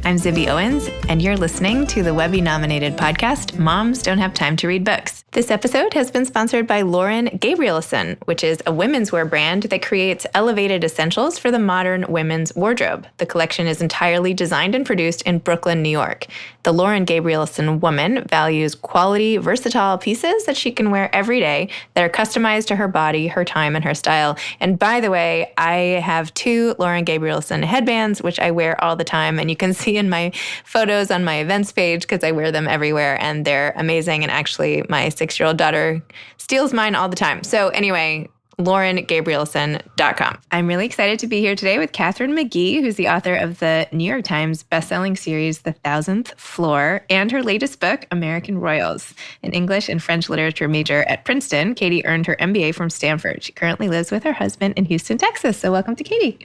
I'm Zibby Owens, and you're listening to the Webby-nominated podcast, Moms Don't Have Time to Read Books. This episode has been sponsored by Lauren Gabrielson, which is a women's wear brand that creates elevated essentials for the modern women's wardrobe. The collection is entirely designed and produced in Brooklyn, New York. The Lauren Gabrielson woman values quality, versatile pieces that she can wear every day that are customized to her body, her time, and her style. And by the way, I have 2 Lauren Gabrielson headbands, which I wear all the time, and you can see in my photos on my events page because I wear them everywhere, and they're amazing. And actually, my 6-year-old daughter steals mine all the time. So anyway, LaurenGabrielson.com. I'm really excited to be here today with Katharine McGee, who's the author of the New York Times bestselling series, The 1000th Floor, and her latest book, American Royals. An English and French literature major at Princeton, Katie earned her MBA from Stanford. She currently lives with her husband in Houston, Texas. So welcome to Katie.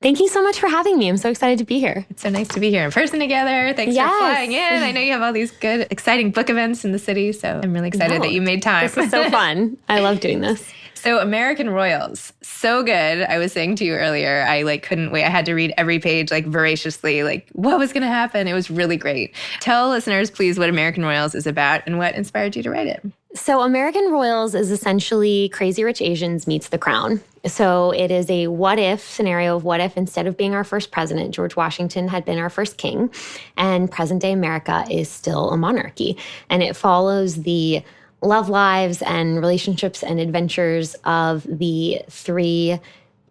Thank you so much for having me. I'm so excited to be here. It's so nice to be here in person together. Thanks for flying in. I know you have all these good, exciting book events in the city, so I'm really excited that you made time. This is so fun. I love doing this. So American Royals, so good. I was saying to you earlier, I couldn't wait. I had to read every page voraciously, what was going to happen. It was really great. Tell listeners, please, what American Royals is about and what inspired you to write it. So American Royals is essentially Crazy Rich Asians meets The Crown. So it is a what-if scenario of what if instead of being our first president, George Washington had been our first king, and present-day America is still a monarchy. And it follows the love lives and relationships and adventures of the 3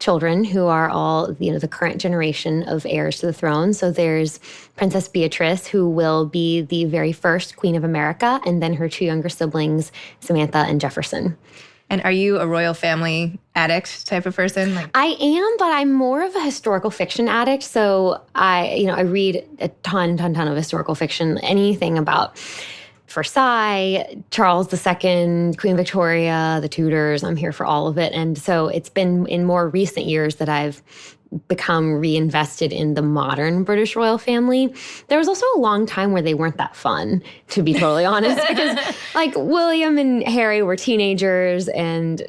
children who are all, the current generation of heirs to the throne. So there's Princess Beatrice, who will be the very first Queen of America, and then her 2 younger siblings, Samantha and Jefferson. And are you a royal family addict type of person? I am, but I'm more of a historical fiction addict. So I read a ton of historical fiction, anything about Versailles, Charles II, Queen Victoria, the Tudors. I'm here for all of it. And so it's been in more recent years that I've become reinvested in the modern British royal family. There was also a long time where they weren't that fun, to be totally honest, because William and Harry were teenagers and,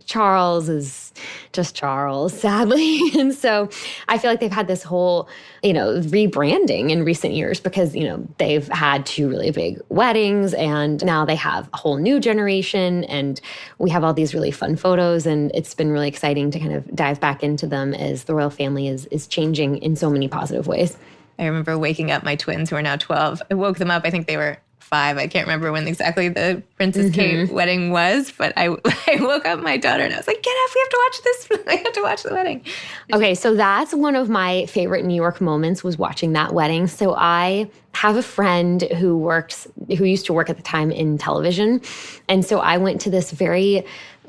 Charles is just Charles, sadly. And so I feel like they've had this whole, rebranding in recent years because, they've had 2 really big weddings and now they have a whole new generation and we have all these really fun photos, and it's been really exciting to kind of dive back into them as the royal family is changing in so many positive ways. I remember waking up my twins who are now 12. I woke them up. I think they were 5. I can't remember when exactly the Princess Kate wedding was, but I woke up my daughter and I was like, get up, we have to watch this. I have to watch the wedding. Okay, so that's one of my favorite New York moments was watching that wedding. So I have a friend who used to work at the time in television. And so I went to this very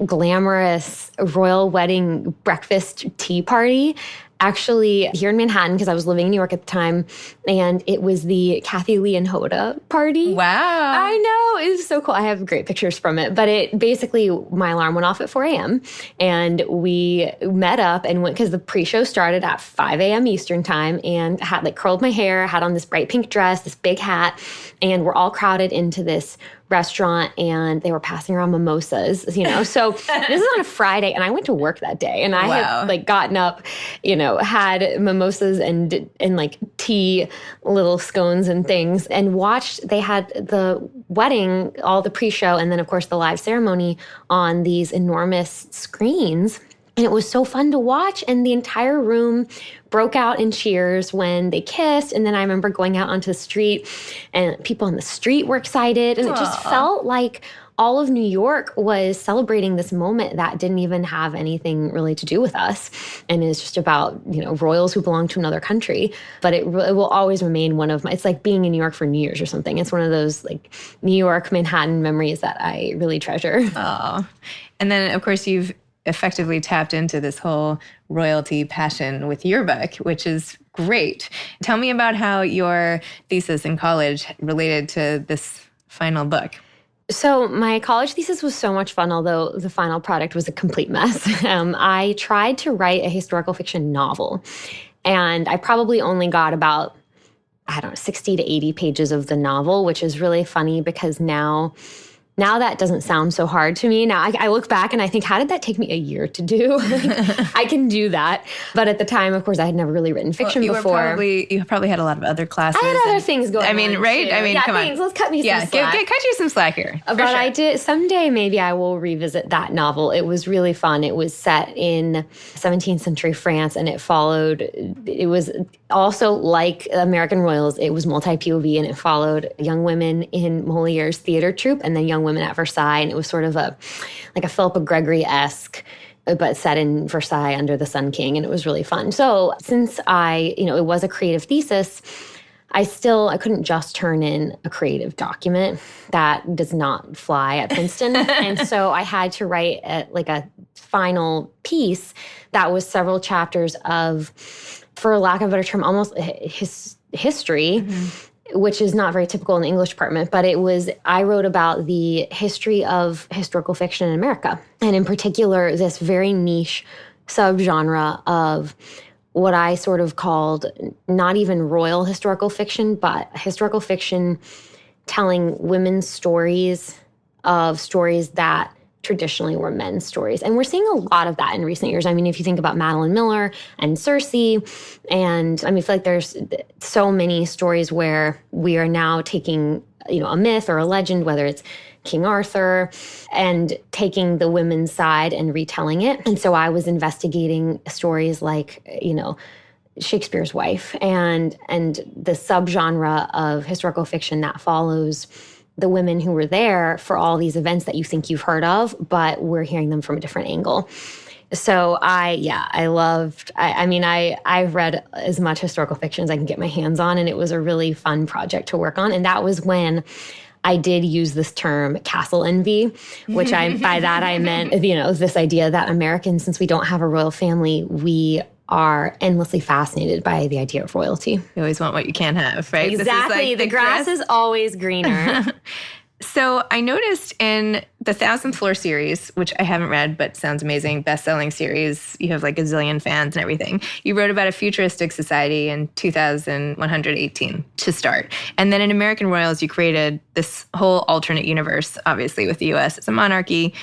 glamorous royal wedding breakfast tea party, actually here in Manhattan, because I was living in New York at the time, and it was the Kathy Lee and Hoda party. Wow. I know. It was so cool. I have great pictures from it. But it basically, my alarm went off at 4 a.m. and we met up and went, because the pre-show started at 5 a.m. Eastern time, and had curled my hair, had on this bright pink dress, this big hat, and we're all crowded into this restaurant, and they were passing around mimosas, So this is on a Friday, and I went to work that day, and I had gotten up, had mimosas and tea, little scones and things, and watched. They had the wedding, all the pre-show, and then of course the live ceremony on these enormous screens. And it was so fun to watch, and the entire room broke out in cheers when they kissed. And then I remember going out onto the street, and people on the street were excited. And it just felt like all of New York was celebrating this moment that didn't even have anything really to do with us. And it's just about, royals who belong to another country. But it will always remain one of my, it's like being in New York for New Year's or something. It's one of those New York, Manhattan memories that I really treasure. Oh, and then of course you've effectively tapped into this whole royalty passion with your book, which is great. Tell me about how your thesis in college related to this final book. So my college thesis was so much fun, although the final product was a complete mess. I tried to write a historical fiction novel, and I probably only got about, 60 to 80 pages of the novel, which is really funny because now Now that doesn't sound so hard to me. Now I look back and I think, how did that take me a year to do? I can do that. But at the time, of course, I had never really written fiction before. You probably had a lot of other classes. I had other things going on. Right? Too. I mean, come on. Let's cut me some slack. Cut you some slack here. But sure. I did. Someday maybe I will revisit that novel. It was really fun. It was set in 17th century France, and it was also like American Royals. It was multi-POV, and it followed young women in Moliere's theater troupe and then young women at Versailles. And it was sort of like a Philippa Gregory-esque, but set in Versailles under the Sun King. And it was really fun. So since it was a creative thesis, I couldn't just turn in a creative document. That does not fly at Princeton. And so I had to write a final piece that was several chapters of, for lack of a better term, almost history, which is not very typical in the English department, but I wrote about the history of historical fiction in America. And in particular, this very niche subgenre of what I sort of called not even royal historical fiction, but historical fiction telling women's stories of stories that traditionally were men's stories. And we're seeing a lot of that in recent years. I mean, if you think about Madeline Miller and Cersei, and I feel like there's so many stories where we are now taking, a myth or a legend, whether it's King Arthur, and taking the women's side and retelling it. And so I was investigating stories like, Shakespeare's wife and the subgenre of historical fiction that follows the women who were there for all these events that you think you've heard of, but we're hearing them from a different angle. So I've read as much historical fiction as I can get my hands on, and it was a really fun project to work on. And that was when I did use this term castle envy, which by that I meant, this idea that Americans, since we don't have a royal family, we are endlessly fascinated by the idea of royalty. You always want what you can't have, right? Exactly. The grass is always greener. So I noticed in the 1000th Floor series, which I haven't read, but sounds amazing, best-selling series, you have like a zillion fans and everything. You wrote about a futuristic society in 2118 to start. And then in American Royals, you created this whole alternate universe, obviously with the US as a monarchy.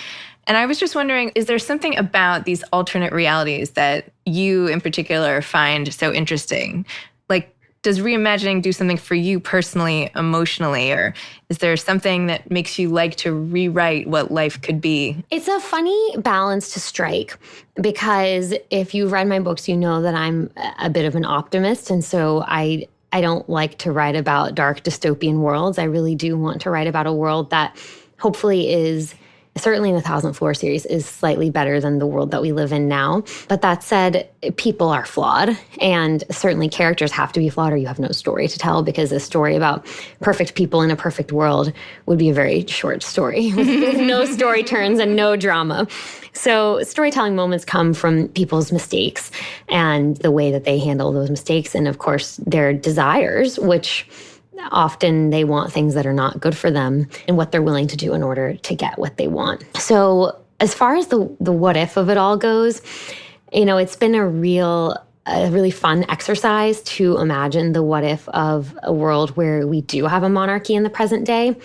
And I was just wondering, is there something about these alternate realities that you in particular find so interesting? Like, does reimagining do something for you personally, emotionally, or is there something that makes you like to rewrite what life could be? It's a funny balance to strike, because if you've read my books, you know that I'm a bit of an optimist. And so I don't like to write about dark dystopian worlds. I really do want to write about a world that hopefully is, certainly in the 1000th Floor series, is slightly better than the world that we live in now. But that said, people are flawed, and certainly characters have to be flawed or you have no story to tell, because a story about perfect people in a perfect world would be a very short story with no story turns and no drama. So storytelling moments come from people's mistakes and the way that they handle those mistakes, and of course their desires, which often they want things that are not good for them, and what they're willing to do in order to get what they want. So as far as the what if of it all goes, it's been a really fun exercise to imagine the what if of a world where we do have a monarchy in the present day.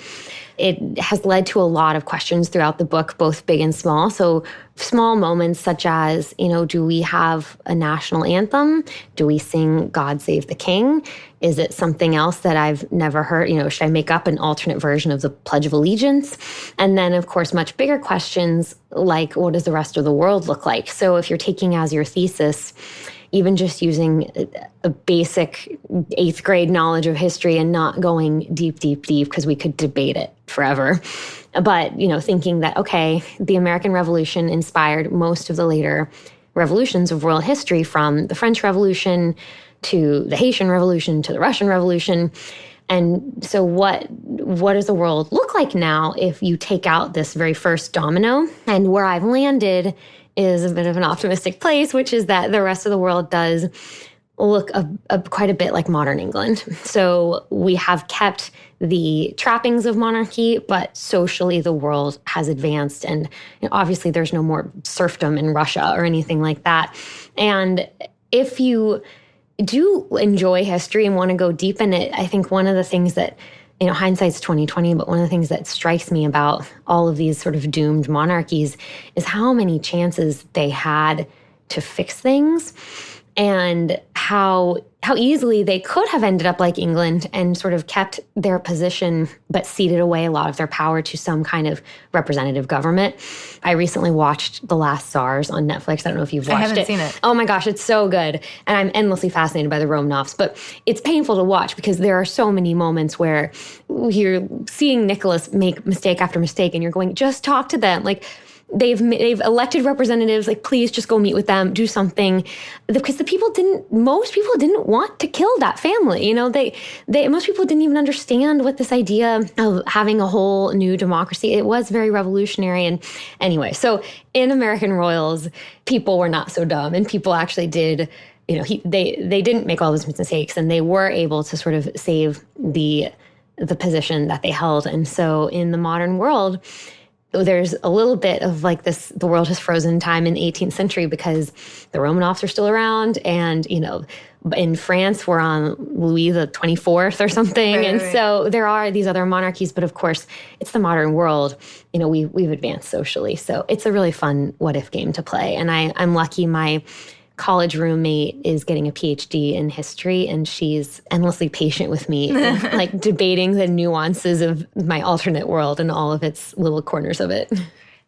It has led to a lot of questions throughout the book, both big and small. So small moments such as, do we have a national anthem? Do we sing God Save the King? Is it something else that I've never heard? Should I make up an alternate version of the Pledge of Allegiance? And then, of course, much bigger questions like, what does the rest of the world look like? So if you're taking as your thesis, even just using a basic 8th grade knowledge of history and not going deep, because we could debate it forever. But, thinking that, okay, the American Revolution inspired most of the later revolutions of world history, from the French Revolution to the Haitian Revolution to the Russian Revolution. And so what does the world look like now if you take out this very first domino? And where I've landed is a bit of an optimistic place, which is that the rest of the world does look quite a bit like modern England. So we have kept the trappings of monarchy, but socially the world has advanced. And obviously there's no more serfdom in Russia or anything like that. And if you do enjoy history and want to go deep in it, I think one of the things that hindsight's 2020, but one of the things that strikes me about all of these sort of doomed monarchies is how many chances they had to fix things, and how easily they could have ended up like England and sort of kept their position, but ceded away a lot of their power to some kind of representative government. I recently watched The Last Tsars on Netflix. I don't know if you've watched it. I haven't seen it. Oh my gosh, it's so good. And I'm endlessly fascinated by the Romanovs, but it's painful to watch because there are so many moments where you're seeing Nicholas make mistake after mistake and you're going, just talk to them. Like, they've elected representatives, like, please just go meet with them, do something. Because most people didn't want to kill that family. Most people didn't even understand what this idea of having a whole new democracy, it was very revolutionary. And anyway, so in American Royals, people were not so dumb, and people actually did, they didn't make all those mistakes, and they were able to sort of save the position that they held. And so in the modern world, there's a little bit of like this, the world has frozen in time in the 18th century because the Romanovs are still around. And, in France, we're on Louis the 24th or something. Right. So there are these other monarchies. But of course, it's the modern world. We've advanced socially. So it's a really fun what if game to play. And I'm lucky my college roommate is getting a PhD in history, and she's endlessly patient with me, like debating the nuances of my alternate world and all of its little corners of it.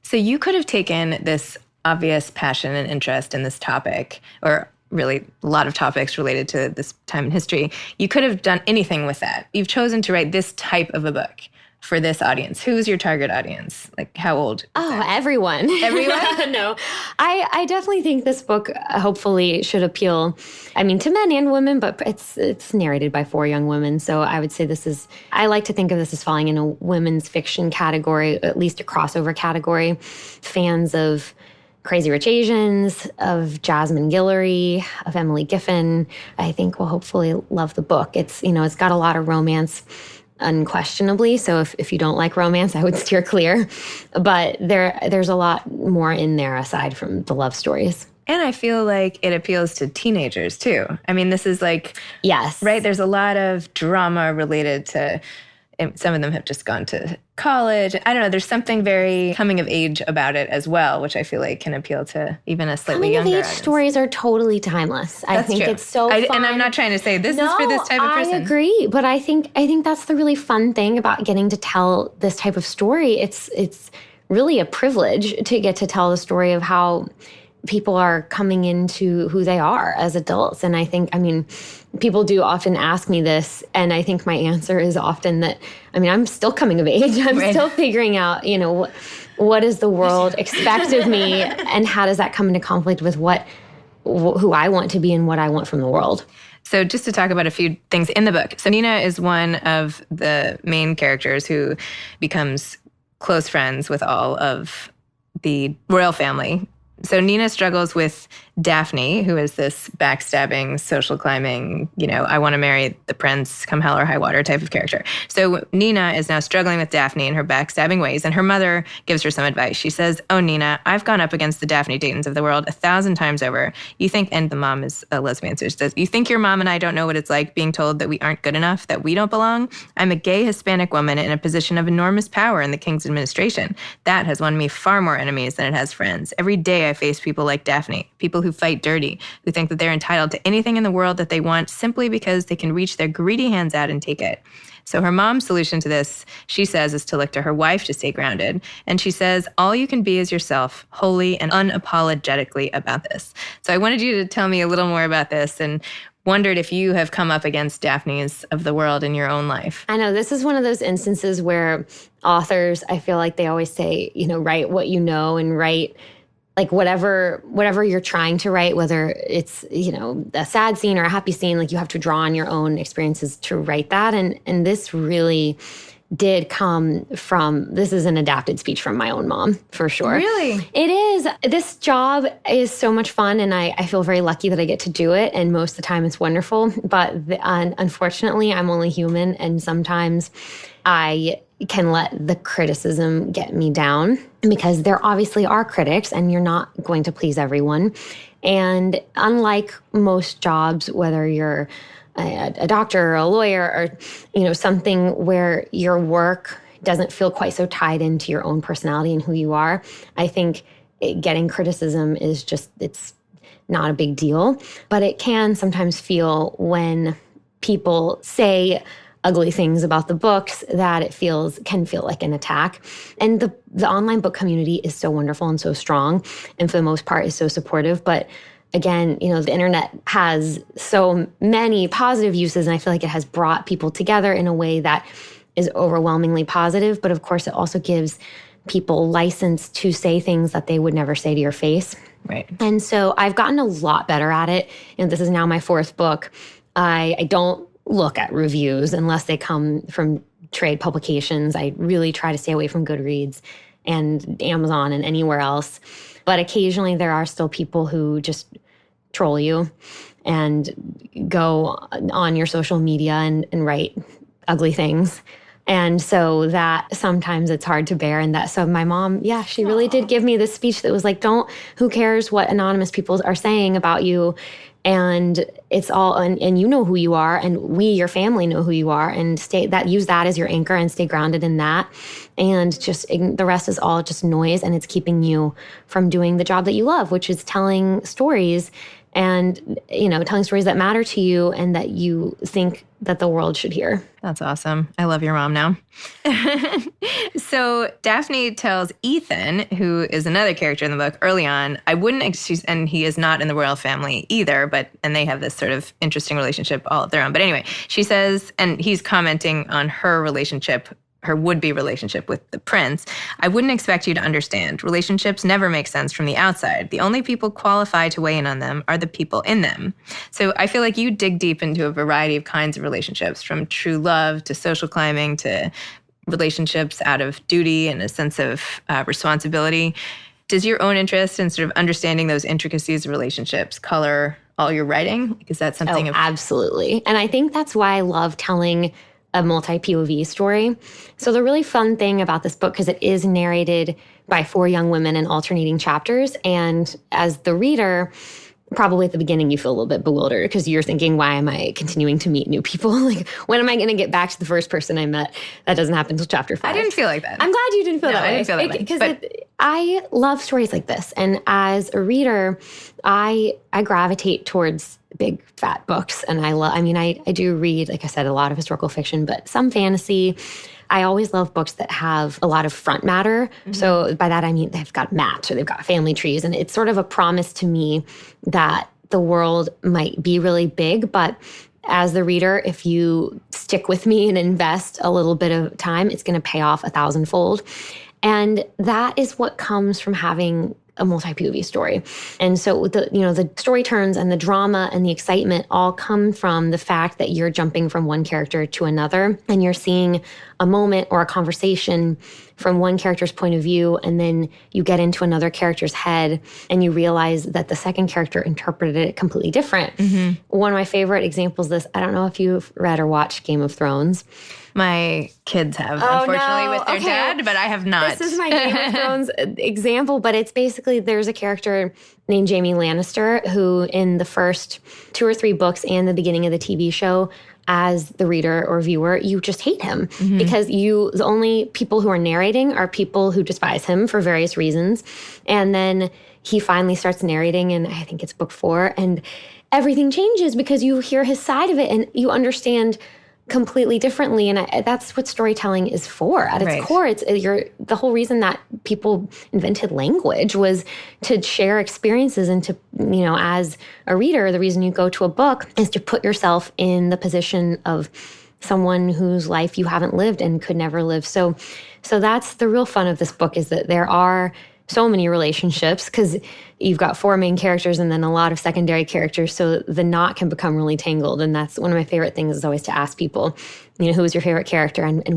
So you could have taken this obvious passion and interest in this topic, or really a lot of topics related to this time in history. You could have done anything with that. You've chosen to write this type of a book for this audience. Who's your target audience? Like, how old? Oh, everyone. Everyone? No. I definitely think this book hopefully should appeal, to men and women, but it's narrated by 4 young women. So I would say I like to think of this as falling in a women's fiction category, at least a crossover category. Fans of Crazy Rich Asians, of Jasmine Guillory, of Emily Giffin, I think will hopefully love the book. It's got a lot of romance, unquestionably. So if you don't like romance, I would steer clear. But there's a lot more in there aside from the love stories. And I feel like it appeals to teenagers too. This is like, yes, right? There's a lot of drama related to, some of them have just gone to college. I don't know. There's something very coming of age about it as well, which I feel like can appeal to even a slightly younger audience. Coming of age stories are totally timeless. I think true. It's so fun. And I'm not trying to say this is for this type of person. I agree. But I think that's the really fun thing about getting to tell this type of story. It's really a privilege to get to tell the story of how people are coming into who they are as adults. And I think, people do often ask me this, and I think my answer is often that, I'm still coming of age. I'm still figuring out, what does the world expect of me, and how does that come into conflict with who I want to be and what I want from the world. So just to talk about a few things in the book. So Nina is one of the main characters who becomes close friends with all of the royal family. So Nina struggles with Daphne, who is this backstabbing, social climbing, I want to marry the prince, come hell or high water type of character. So Nina is now struggling with Daphne in her backstabbing ways, and her mother gives her some advice. She says, "Oh, Nina, I've gone up against the Daphne Daytons of the world 1,000 times over. You think," and the mom is a lesbian, so she says, "You think your mom and I don't know what it's like being told that we aren't good enough, that we don't belong? I'm a gay Hispanic woman in a position of enormous power in the king's administration. That has won me far more enemies than it has friends. Every day I face people like Daphne, people who fight dirty, who think that they're entitled to anything in the world that they want simply because they can reach their greedy hands out and take it." So her mom's solution to this, she says, is to look to her wife to stay grounded. And she says, all you can be is yourself, wholly and unapologetically about this. So I wanted you to tell me a little more about this, and wondered if you have come up against Daphnes of the world in your own life. I know this is one of those instances where authors, I feel like they always say, write what you know, and write like whatever you're trying to write, whether it's, a sad scene or a happy scene, like you have to draw on your own experiences to write that. And this really did come from, this is an adapted speech from my own mom, for sure. Really? It is. This job is so much fun, and I feel very lucky that I get to do it, and most of the time it's wonderful. But unfortunately, I'm only human, and sometimes I can let the criticism get me down, because there obviously are critics, and you're not going to please everyone. And unlike most jobs, whether you're a doctor or a lawyer or, something where your work doesn't feel quite so tied into your own personality and who you are. I think getting criticism is it's not a big deal, but it can sometimes feel when people say ugly things about the books that can feel like an attack. And the online book community is so wonderful and so strong, and for the most part is so supportive. But again, the internet has so many positive uses, and I feel like it has brought people together in a way that is overwhelmingly positive. But of course, it also gives people license to say things that they would never say to your face. Right. And so I've gotten a lot better at it. And this is now my 4th book. I don't look at reviews unless they come from trade publications. I really try to stay away from Goodreads and Amazon and anywhere else. But occasionally there are still people who just troll you and go on your social media and write ugly things. And so that sometimes it's hard to bear. And so my mom, she really did give me this speech that was like, who cares what anonymous people are saying about you? And it's all, and you know who you are, and your family know who you are, and use that as your anchor and stay grounded in that. And just the rest is all just noise, and it's keeping you from doing the job that you love, which is telling stories and, telling stories that matter to you and that you think that the world should hear. That's awesome. I love your mom now. So Daphne tells Ethan, who is another character in the book, early on, and he is not in the royal family either, and they have this sort of interesting relationship all of their own. But anyway, she says, and he's commenting on her would-be relationship with the prince. I wouldn't expect you to understand. Relationships never make sense from the outside. The only people qualified to weigh in on them are the people in them. So I feel like you dig deep into a variety of kinds of relationships, from true love to social climbing to relationships out of duty and a sense of responsibility. Does your own interest in sort of understanding those intricacies of relationships color all your writing? Is that something? Absolutely. And I think that's why I love telling a multi-POV story. So the really fun thing about this book, because it is narrated by 4 young women in alternating chapters, and as the reader, probably at the beginning you feel a little bit bewildered because you're thinking, why am I continuing to meet new people? Like, when am I going to get back to the first person I met? That doesn't happen until chapter 5. I didn't feel like that. I'm glad you didn't feel that way. I didn't feel that way. Because I love stories like this. And as a reader, I gravitate towards big fat books. And I do read, like I said, a lot of historical fiction, but some fantasy. I always love books that have a lot of front matter. Mm-hmm. So by that, I mean, they've got maps or they've got family trees. And it's sort of a promise to me that the world might be really big, but as the reader, if you stick with me and invest a little bit of time, it's going to pay off 1,000-fold. And that is what comes from having a multi-POV story. And so the story turns and the drama and the excitement all come from the fact that you're jumping from one character to another, and you're seeing a moment or a conversation from one character's point of view, and then you get into another character's head and you realize that the second character interpreted it completely different. Mm-hmm. One of my favorite examples of this, I don't know if you've read or watched Game of Thrones. My kids have, unfortunately, with their dad, but I have not. This is my Game of Thrones example, but it's basically, there's a character named Jaime Lannister who in the first 2 or 3 books and the beginning of the TV show, as the reader or viewer, you just hate him because the only people who are narrating are people who despise him for various reasons. And then he finally starts narrating, and I think it's book 4, and everything changes because you hear his side of it and you understand completely differently. And that's what storytelling is for. At its core, the whole reason that people invented language was to share experiences, and to, as a reader, the reason you go to a book is to put yourself in the position of someone whose life you haven't lived and could never live. So that's the real fun of this book, is that there are so many relationships because you've got 4 main characters and then a lot of secondary characters. So the knot can become really tangled. And that's one of my favorite things, is always to ask people, who is your favorite character and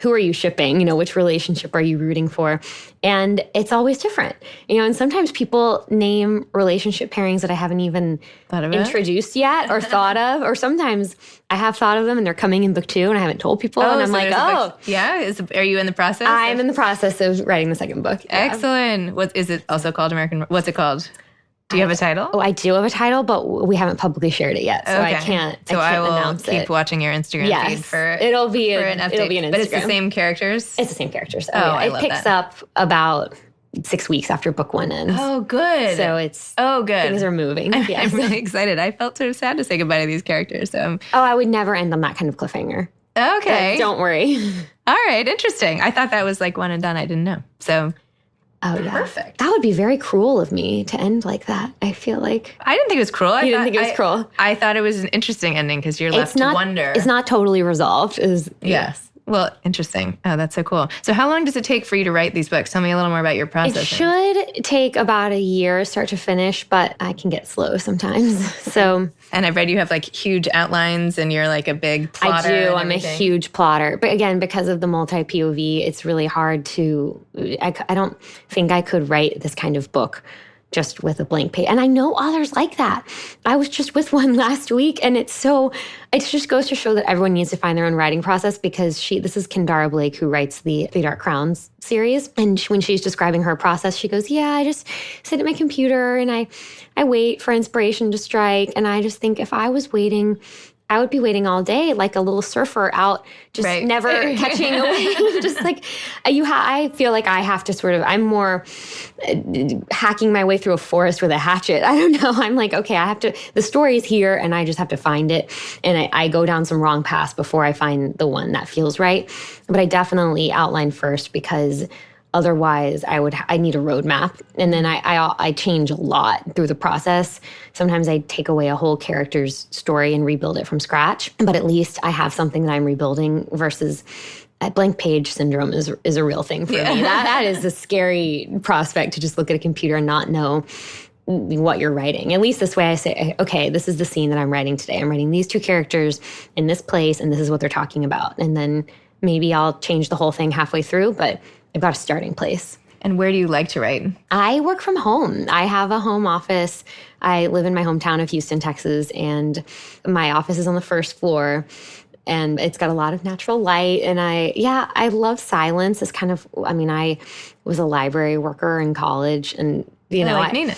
who are you shipping? Which relationship are you rooting for? And it's always different. And sometimes people name relationship pairings that I haven't even introduced yet or thought of. Or sometimes I have thought of them and they're coming in book 2 and I haven't told people. And I'm like, yeah. Are you in the process? I'm in the process of writing the second book. Yeah. Excellent. What is it also called? What's it called? Do you have a title? Oh, I do have a title, but we haven't publicly shared it yet, so I can't. So I will announce keep watching your Instagram feed for it'll be an update. It'll be an Instagram. But it's the same characters. It's the same characters. I love it picks up about 6 weeks after book 1 ends. Oh, good. So it's good. Things are moving. I'm really excited. I felt sort of sad to say goodbye to these characters. So I would never end on that kind of cliffhanger. Okay, don't worry. All right, interesting. I thought that was like one and done. I didn't know. So. Oh, yeah. Perfect. That would be very cruel of me to end like that. I feel like. I didn't think it was cruel. You didn't think it was cruel? I thought it was an interesting ending because you're left to wonder. It's not totally resolved. Yes. Well, interesting. Oh, that's so cool. So how long does it take for you to write these books? Tell me a little more about your process. It should take about a year start to finish, but I can get slow sometimes. So. And I've read you have like huge outlines and you're like a big plotter. I do. I'm a huge plotter. But again, because of the multi-POV, it's really hard to, I don't think I could write this kind of book just with a blank page. And I know others like that. I was just with one last week, and it just goes to show that everyone needs to find their own writing process, because this is Kendara Blake, who writes the Three Dark Crowns series. And when she's describing her process, she goes, yeah, I just sit at my computer and I wait for inspiration to strike. And I just think if I was waiting, I would be waiting all day like a little surfer out, just never catching a wave. Just like I feel like I have to I'm more hacking my way through a forest with a hatchet. I don't know. I'm like, okay, the story's here and I just have to find it. And I go down some wrong paths before I find the one that feels right. But I definitely outline first, because otherwise, I need a roadmap, and then I change a lot through the process. Sometimes I take away a whole character's story and rebuild it from scratch, but at least I have something that I'm rebuilding. Versus blank page syndrome is a real thing for me. That is a scary prospect, to just look at a computer and not know what you're writing. At least this way I say, okay, this is the scene that I'm writing today. I'm writing these two characters in this place, and this is what they're talking about. And then maybe I'll change the whole thing halfway through, but I've got a starting place. And where do you like to write? I work from home. I have a home office. I live in my hometown of Houston, Texas, and my office is on the first floor. And it's got a lot of natural light. And I love silence. It's kind of, I was a library worker in college, and like Nina.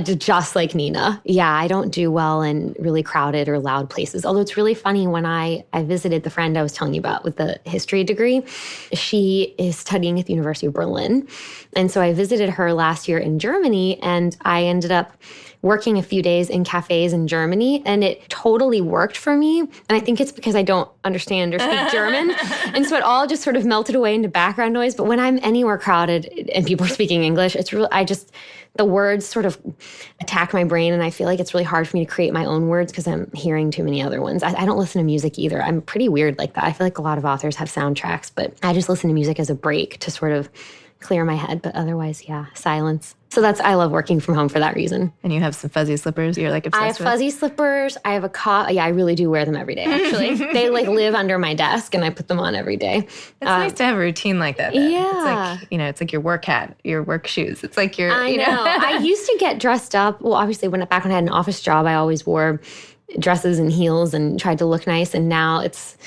Just like Nina. Yeah, I don't do well in really crowded or loud places. Although it's really funny, when I visited the friend I was telling you about with the history degree, she is studying at the University of Berlin. And so I visited her last year in Germany, and I ended up working a few days in cafes in Germany, and it totally worked for me. And I think it's because I don't understand or speak German. And so it all just sort of melted away into background noise. But when I'm anywhere crowded and people are speaking English, it's really, the words sort of attack my brain, and I feel like it's really hard for me to create my own words because I'm hearing too many other ones. I don't listen to music either. I'm pretty weird like that. I feel like a lot of authors have soundtracks, but I just listen to music as a break to sort of clear my head. But otherwise, silence. So I love working from home for that reason. And you have some fuzzy slippers you're like obsessed with? I have fuzzy slippers. I have I really do wear them every day, actually. They live under my desk, and I put them on every day. It's nice to have a routine like that. Then. Yeah. It's like, it's like your work hat, your work shoes. It's like your, I know. I used to get dressed up. Well, obviously, back when I had an office job, I always wore dresses and heels and tried to look nice. And now it's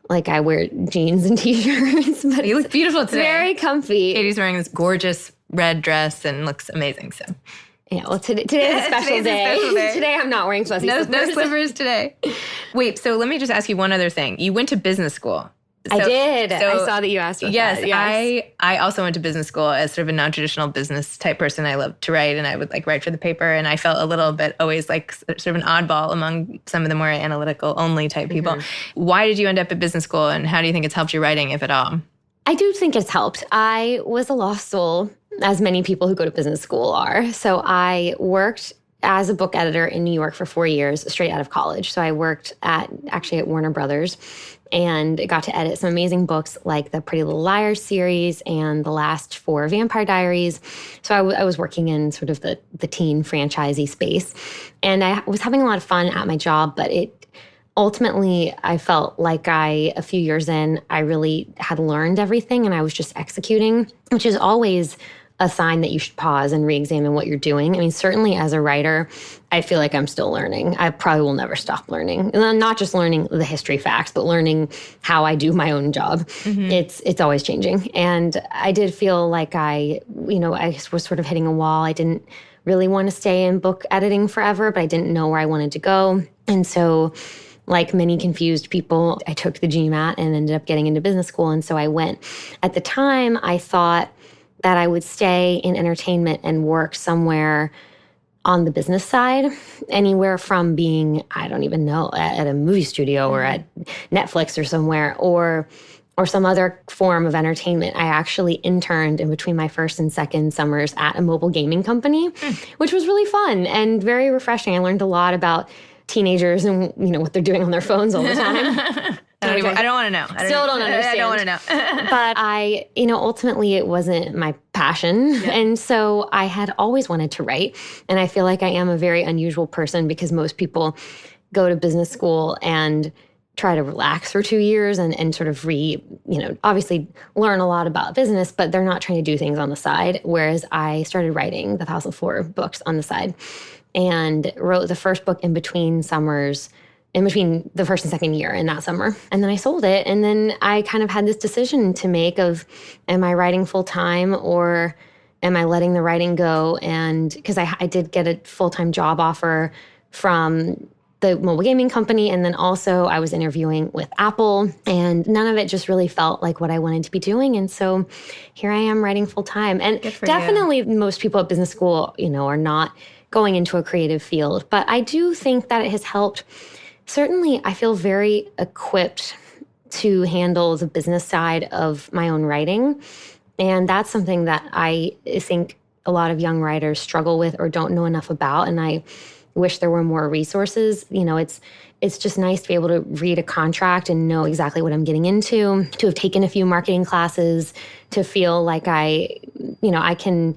like I wear jeans and T-shirts. But you look beautiful today. Very comfy. Katie's wearing this gorgeous red dress and looks amazing. So, yeah. Well, today's a special day. Today I'm not wearing fuzzy slippers. No slippers today. Wait. So let me just ask you one other thing. You went to business school. I did. I saw that you asked about that. Yes. I also went to business school as sort of a non-traditional business type person. I loved to write, and I would write for the paper. And I felt a little bit always sort of an oddball among some of the more analytical only type people. Mm-hmm. Why did you end up at business school, and how do you think it's helped your writing, if at all? I do think it's helped. I was a lost soul, as many people who go to business school are. So I worked as a book editor in New York for 4 years, straight out of college. So I worked at Warner Brothers, and got to edit some amazing books like the Pretty Little Liars series and the last 4 Vampire Diaries. So I was working in sort of the teen franchisee space. And I was having a lot of fun at my job, but ultimately, I felt like a few years in, I really had learned everything, and I was just executing, which is always a sign that you should pause and re-examine what you're doing. I mean, certainly as a writer, I feel like I'm still learning. I probably will never stop learning. And not just learning the history facts, but learning how I do my own job. It's always changing. And I did feel like I was sort of hitting a wall. I didn't really want to stay in book editing forever, but I didn't know where I wanted to go. And so, like many confused people, I took the GMAT and ended up getting into business school. And so I went. At the time, I thought that I would stay in entertainment and work somewhere on the business side, anywhere from being, I don't even know, at a movie studio or at Netflix or somewhere, or some other form of entertainment. I actually interned in between my first and second summers at a mobile gaming company, which was really fun and very refreshing. I learned a lot about teenagers and what they're doing on their phones all the time. I don't want to know. Still don't understand. I don't want to know. But ultimately it wasn't my passion. Yeah. And so I had always wanted to write. And I feel like I am a very unusual person because most people go to business school and try to relax for 2 years and sort of obviously learn a lot about business, but they're not trying to do things on the side. Whereas I started writing the 1,004 books on the side and wrote the first book in between summers, in between the first and second year in that summer. And then I sold it. And then I kind of had this decision to make of, am I writing full time or am I letting the writing go? And because I did get a full-time job offer from the mobile gaming company. And then also I was interviewing with Apple and none of it just really felt like what I wanted to be doing. And so here I am writing full time. And definitely most people at business school, are not going into a creative field. But I do think that it has helped. Certainly, I feel very equipped to handle the business side of my own writing. And that's something that I think a lot of young writers struggle with or don't know enough about. And I wish there were more resources. It's just nice to be able to read a contract and know exactly what I'm getting into, to have taken a few marketing classes, to feel like I can,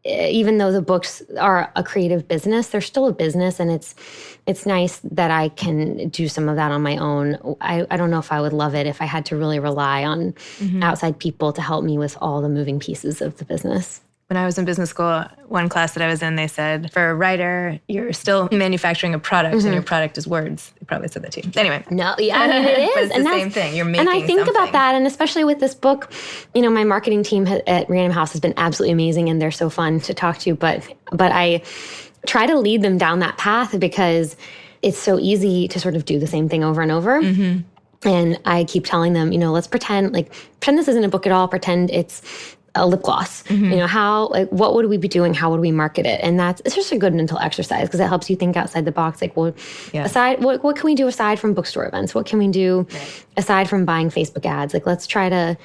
even though the books are a creative business, they're still a business, and it's nice that I can do some of that on my own. I don't know if I would love it if I had to really rely on outside people to help me with all the moving pieces of the business. When I was in business school, one class that I was in, they said, for a writer, you're still manufacturing a product and your product is words. They probably said that to you. Anyway. No, yeah, I mean, it is. But it's the same thing. You're making something. And I think something about that, and especially with this book, my marketing team at Random House has been absolutely amazing, and they're so fun to talk to. But I try to lead them down that path because it's so easy to sort of do the same thing over and over. And I keep telling them, let's pretend this isn't a book at all. Pretend it's a lip gloss. What would we be doing? How would we market it? And it's just a good mental exercise because it helps you think outside the box. Aside, what can we do aside from bookstore events? What can we do aside from buying Facebook ads? Let's try to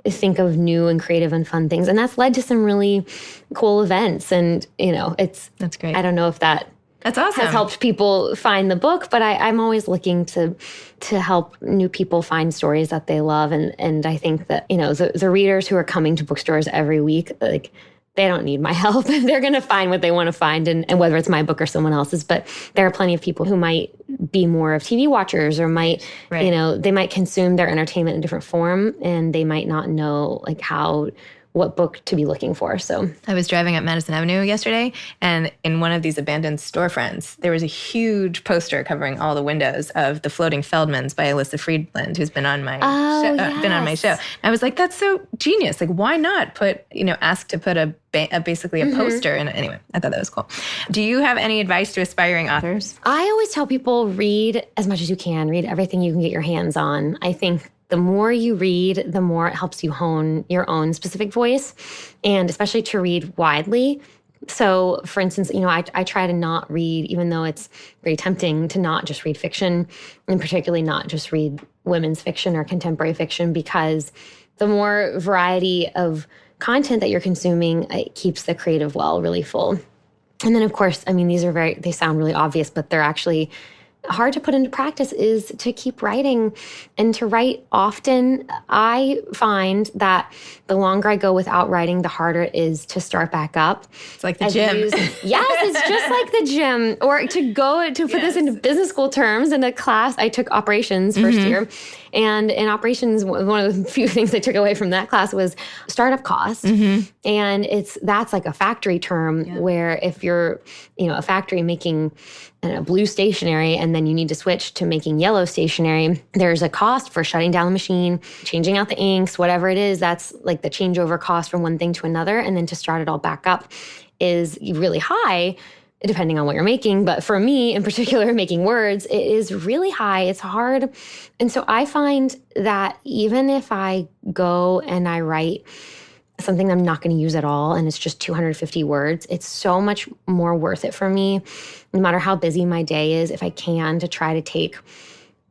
think of new and creative and fun things. And that's led to some really cool events. And, that's great. I don't know if that's awesome. Has helped people find the book, but I'm always looking to help new people find stories that they love. And I think that, the readers who are coming to bookstores every week, they don't need my help. They're going to find what they want to find, and whether it's my book or someone else's. But there are plenty of people who might be more of TV watchers or might, they might consume their entertainment in a different form, and they might not know what book to be looking for. So I was driving up Madison Avenue yesterday, and in one of these abandoned storefronts, there was a huge poster covering all the windows of The Floating Feldmans by Alyssa Friedland, who's been on my show. And I was like, that's so genius. Why not ask to put basically a poster in it? Anyway, I thought that was cool. Do you have any advice to aspiring authors? I always tell people, read as much as you can. Read everything you can get your hands on. I think the more you read, the more it helps you hone your own specific voice, and especially to read widely. So, for instance, I try to not read, even though it's very tempting to not just read fiction, and particularly not just read women's fiction or contemporary fiction, because the more variety of content that you're consuming, it keeps the creative well really full. And then, of course, these are they sound really obvious, but they're actually hard to put into practice is to keep writing and to write often. I find that the longer I go without writing, the harder it is to start back up. It's like the gym. Yes, it's just like the gym. Or to put this into business school terms, in a class, I took operations first year. And in operations, one of the few things I took away from that class was startup cost. And that's like a factory term where if you're, a factory making blue stationery and then you need to switch to making yellow stationery, there's a cost for shutting down the machine, changing out the inks, whatever it is. That's like the changeover cost from one thing to another. And then to start it all back up is really high, depending on what you're making. But for me in particular, making words, it is really high. It's hard. And so I find that even if I go and I write something I'm not going to use at all, and it's just 250 words, it's so much more worth it for me, no matter how busy my day is, if I can, to try to take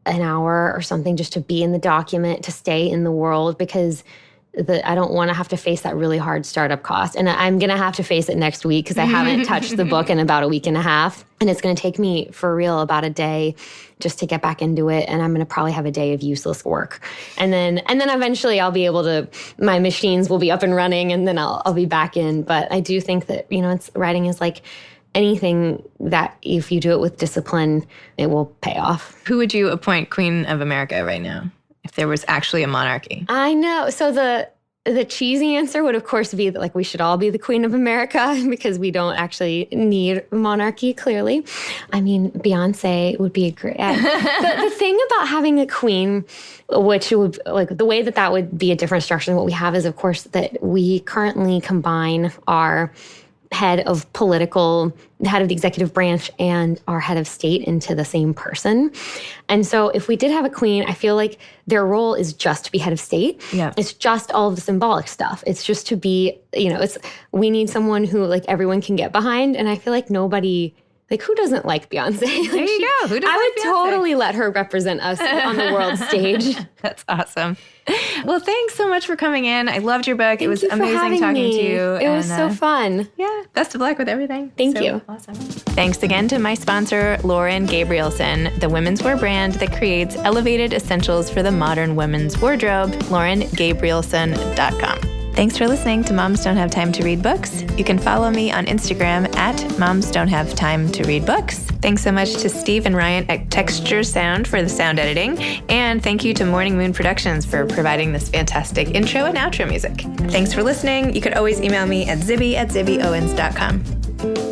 an hour or something just to be in the document, to stay in the world, because I don't want to have to face that really hard startup cost. And I'm going to have to face it next week because I haven't touched the book in about a week and a half. And it's going to take me, for real, about a day just to get back into it. And I'm going to probably have a day of useless work. And then eventually I'll be able to, my machines will be up and running, and then I'll be back in. But I do think that, writing is like anything that if you do it with discipline, it will pay off. Who would you appoint Queen of America right now, if there was actually a monarchy? I know. So the cheesy answer would, of course, be that like we should all be the Queen of America because we don't actually need monarchy, clearly. I mean, Beyonce would be a great... the thing about having a queen, which would, like, the way that would be a different structure than what we have is, of course, that we currently combine our head of the executive branch and our head of state into the same person. And so if we did have a queen, I feel like their role is just to be head of state. Yeah. It's just all of the symbolic stuff. It's just to be, we need someone who like everyone can get behind. And I feel like nobody, like, who doesn't like Beyonce? There you go. Who doesn't I would like Beyonce? Totally let her represent us on the world stage. That's awesome. Well, thanks so much for coming in. I loved your book. Thank it was you for amazing talking me. to you. It was so fun. Yeah. Best of luck with everything. Thank you. Awesome. Thanks again to my sponsor, Lauren Gabrielson, the women's wear brand that creates elevated essentials for the modern women's wardrobe, laurengabrielson.com. Thanks for listening to Moms Don't Have Time to Read Books. You can follow me on Instagram at Moms Don't Have Time to Read Books. Thanks so much to Steve and Ryan at Texture Sound for the sound editing. And thank you to Morning Moon Productions for providing this fantastic intro and outro music. Thanks for listening. You could always email me at zibby@zibbyowens.com.